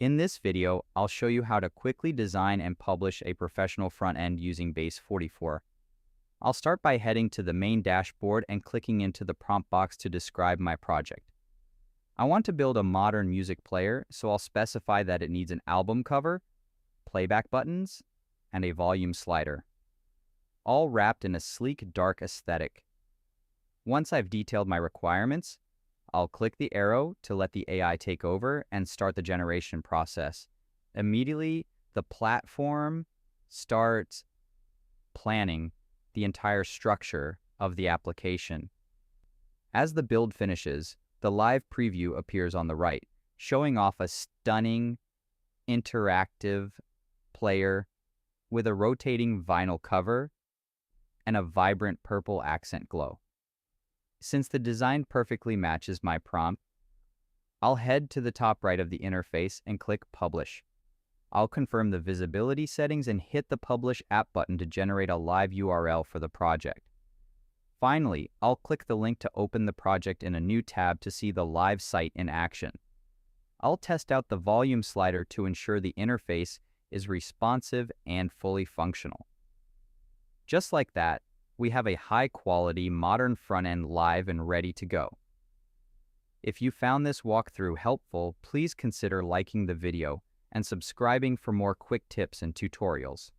In this video, I'll show you how to quickly design and publish a professional front end using Base44. I'll start by heading to the main dashboard and clicking into the prompt box to describe my project. I want to build a modern music player, so I'll specify that it needs an album cover, playback buttons, and a volume slider, all wrapped in a sleek, dark aesthetic. Once I've detailed my requirements, I'll click the arrow to let the AI take over and start the generation process. Immediately, the platform starts planning the entire structure of the application. As the build finishes, the live preview appears on the right, showing off a stunning, interactive player with a rotating vinyl cover and a vibrant purple accent glow. Since the design perfectly matches my prompt, I'll head to the top right of the interface and click Publish. I'll confirm the visibility settings and hit the Publish App button to generate a live URL for the project. Finally, I'll click the link to open the project in a new tab to see the live site in action. I'll test out the volume slider to ensure the interface is responsive and fully functional. Just like that, we have a high-quality, modern front-end live and ready to go. If you found this walkthrough helpful, please consider liking the video and subscribing for more quick tips and tutorials.